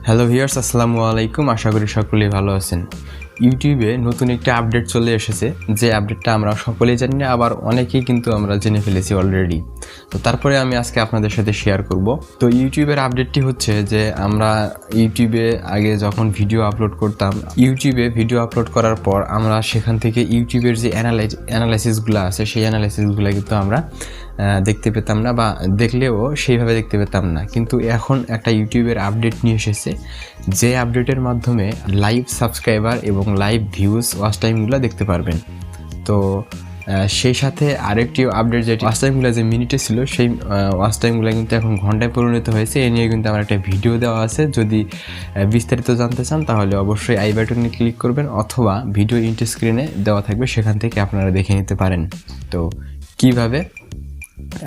Hello viewers, আসসালামু আলাইকুম। আশা করি সকলেই ভালো আছেন। ইউটিউবে নতুন একটা আপডেট চলে এসেছে, যে আপডেটটা আমরা সকলেই জানি না, আবার অনেকেই কিন্তু আমরা জেনে ফেলেছি অলরেডি। তো তারপরে আমি আজকে আপনাদের সাথে শেয়ার করব। তো ইউটিউবের আপডেটটি হচ্ছে যে আমরা ইউটিউবে আগে যখন ভিডিও আপলোড করতাম, ইউটিউবে ভিডিও আপলোড করার পর আমরা সেখান থেকে ইউটিউবের যে অ্যানালাইসিসগুলো আছে সেই অ্যানালাইসিসগুলো কিন্তু আমরা দেখতে পেতাম না, বা দেখলেও সেইভাবে দেখতে পেতাম না। কিন্তু এখন একটা ইউটিউবের আপডেট নিয়ে এসেছে, যে আপডেটের মাধ্যমে লাইভ সাবস্ক্রাইবার এবং লাইভ ভিউজ ওয়াচ টাইমগুলো দেখতে পারবেন। তো সেই সাথে আরেকটি আপডেট, যেটি ওয়াচ টাইমগুলো যে মিনিটে ছিল সেই ওয়াচ টাইমগুলো কিন্তু এখন ঘন্টায় পরিণত হয়েছে। এ নিয়ে কিন্তু আমার একটা ভিডিও দেওয়া আছে। যদি বিস্তারিত জানতে চান তাহলে অবশ্যই আই বাটনে ক্লিক করবেন, অথবা ভিডিও ইন্ট স্ক্রিনে দেওয়া থাকবে, সেখান থেকে আপনারা দেখে নিতে পারেন। তো কীভাবে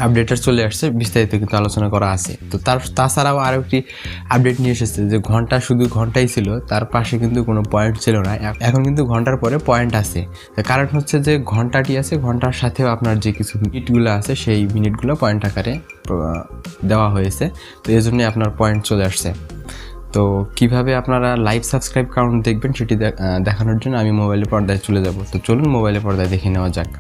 আপডেটটা চলে আসছে বিস্তারিত কিন্তু আলোচনা করা আছে। তো তাছাড়াও আরও একটি আপডেট নিয়ে এসেছে, যে ঘন্টা শুধু ঘন্টাই ছিল, তার পাশে কিন্তু কোনো পয়েন্ট ছিল না। এখন কিন্তু ঘন্টার পরে পয়েন্ট আছে। কারণ হচ্ছে যে ঘন্টাটি আছে, ঘন্টার সাথেও আপনার যে কিছু মিনিটগুলো আছে সেই মিনিটগুলো পয়েন্ট আকারে দেওয়া হয়েছে। তো এই জন্যই আপনার পয়েন্ট চলে আসছে। তো কিভাবে আপনারা লাইভ সাবস্ক্রাইব কাউন্ট দেখবেন সেটি দেখানোর জন্য আমি মোবাইলের পর্দায় চলে যাব। তো চলুন মোবাইলের পর্দায় দেখে নেওয়া যাক।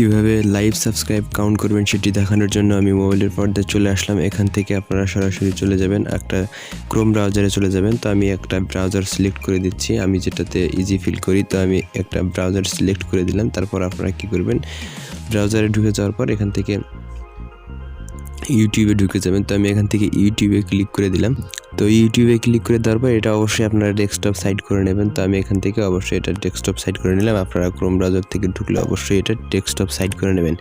কীভাবে লাইভ সাবস্ক্রাইব কাউন্ট করবেন সেটি দেখানোর জন্য আমি মোবাইলের পর্দায় চলে আসলাম। এখান থেকে আপনারা সরাসরি চলে যাবেন, একটা ক্রোম ব্রাউজারে চলে যাবেন। তো আমি একটা ব্রাউজার সিলেক্ট করে দিচ্ছি, আমি যেটাতে ইজি ফিল করি। তো আমি একটা ব্রাউজার সিলেক্ট করে দিলাম। তারপর আপনারা কী করবেন, ব্রাউজারে ঢুকে যাওয়ার পর এখান থেকে ইউটিউবে ঢুকে যাবেন। তো আমি এখান থেকে ইউটিউবে ক্লিক করে দিলাম। তো ইউটিউবে ক্লিক করে দেওয়ার পর এটা অবশ্যই আপনারা ডেস্কটপ সাইড করে নেবেন। তো আমি এখান থেকে অবশ্যই এটা ডেস্কটপ সাইড করে নিলাম। আপনারা ক্রোম ব্রাউজার থেকে ঢুকলে অবশ্যই এটা ডেস্কটপ সাইড করে নেবেন।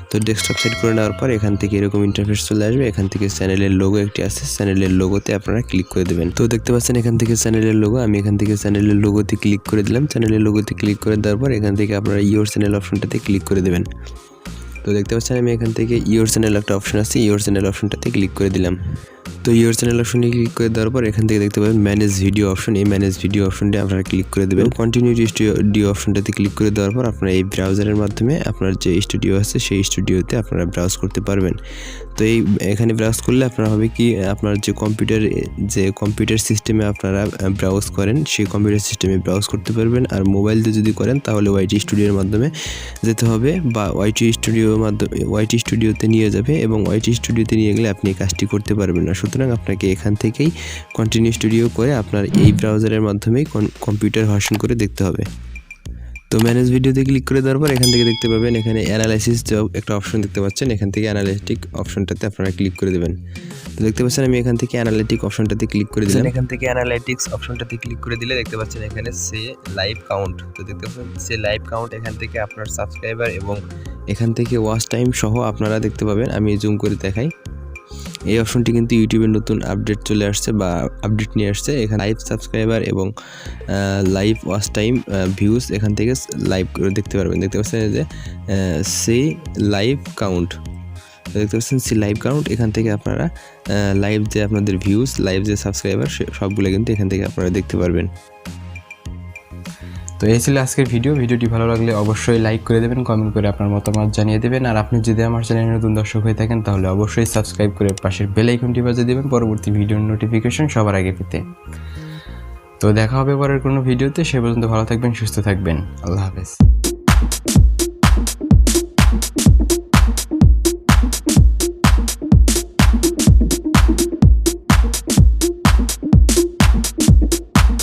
তো ডেস্কটপ সাইড করে নেওয়ার পর এখান থেকে এরকম ইন্টারফেস চলে আসবে। এখান থেকে চ্যানেলের লোগো একটি আছে, চ্যানেলের লোগোতে আপনারা ক্লিক করে দেবেন। তো দেখতে পাচ্ছেন এখান থেকে চ্যানেলের লোগো, আমি এখান থেকে চ্যানেলের লোগোতে ক্লিক করে দিলাম। চ্যানেলের লোগোতে ক্লিক করে দেওয়ার পর এখান থেকে আপনারা ইওর চ্যানেল অপশনটাতে ক্লিক করে দেবেন। তো দেখতে পাচ্ছেন আমি এখান থেকে ইওর চ্যানেল একটা অপশন আছে, ইওর চ্যানেল অপশনটাতে ক্লিক করে দিলাম। তো ইওর চ্যানেল অপশনে ক্লিক করে দেওয়ার পর এখান থেকে দেখতে পাবেন ম্যানেজ ভিডিও অপশন। এই ম্যানেজ ভিডিও অপশনটি আপনারা ক্লিক করে দেবেন। কন্টিনিউ স্টুডিও অপশনটাতে ক্লিক করে দেওয়ার পর আপনারা এই ব্রাউজারের মাধ্যমে আপনার যে স্টুডিও আছে সেই স্টুডিওতে আপনারা ব্রাউজ করতে পারবেন। তো এখানে ব্রাউজ করলে আপনার হবে কি, আপনার যে কম্পিউটার সিস্টেমে আপনারা ব্রাউজ করেন সেই কম্পিউটার সিস্টেমে ব্রাউজ করতে পারবেন। আর মোবাইল দিয়ে যদি করেন তাহলে ওয়াইটি স্টুডিওর মাধ্যমে যেতে হবে, বা ওয়াইটি স্টুডিওতে নিয়ে যাবে, এবং ওয়াইটি স্টুডিওতে নিয়ে গেলে আপনি এই কাজটি করতে পারবেন না। সুতরাং আপনাকে এখান থেকেই কন্টিনিউ স্টুডিও করে আপনার এই ব্রাউজারের মাধ্যমেই কম্পিউটার ভার্সন করে দেখতে হবে। তো ম্যানেজ ভিডিওতে ক্লিক করে দেওয়ার পর এখান থেকে দেখতে পাবেন এখানে অ্যানালাইসিস একটা অপশন দেখতে পাচ্ছেন। এখান থেকে অ্যানালিটিক অপশনটাতে আপনারা ক্লিক করে দেবেন। তো দেখতে পাচ্ছেন আমি এখান থেকে অ্যানালিটিক অপশনটাতে ক্লিক করে দিলাম। এখান থেকে অ্যানালাইটিক্স অপশনটাতে ক্লিক করে দিলে দেখতে পাচ্ছেন এখানে সে লাইভ কাউন্ট। তো দেখতে পাচ্ছেন সে লাইভ কাউন্ট, এখান থেকে আপনার সাবস্ক্রাইবার এবং এখান থেকে ওয়াচ টাইম সহ আপনারা দেখতে পাবেন। আমি জুম করে দেখাই, এই অপশনটি কিন্তু ইউটিউবের নতুন আপডেট চলে আসছে, বা আপডেট নিয়ে আসছে। এখানে লাইভ সাবস্ক্রাইবার এবং লাইভ ওয়াচ টাইম ভিউজ এখান থেকে লাইভ করে দেখতে পারবেন। দেখতে পাচ্ছেন যে সে লাইভ কাউন্ট, দেখতে পাচ্ছেন সে লাইভ কাউন্ট। এখান থেকে আপনারা লাইভ যে আপনাদের ভিউজ, লাইভ যে সাবস্ক্রাইবার সবগুলো কিন্তু এখান থেকে আপনারা দেখতে পারবেন। তো এই ছিল আজকের ভিডিওটি ভালো লাগলে অবশ্যই লাইক করে দেবেন, কমেন্ট করে আপনার মতামত জানিয়ে দেবেন। আর আপনি যদি আমার চ্যানেলে নতুন দর্শক হয়ে থাকেন তাহলে অবশ্যই সাবস্ক্রাইব করে পাশের বেল আইকনটি বাজিয়ে দেবেন পরবর্তী ভিডিওর নোটিফিকেশন সবার আগে পেতে। তো দেখা হবে পরের কোনো ভিডিওতে। সে পর্যন্ত ভালো থাকবেন, সুস্থ থাকবেন। আল্লাহ হাফেজ।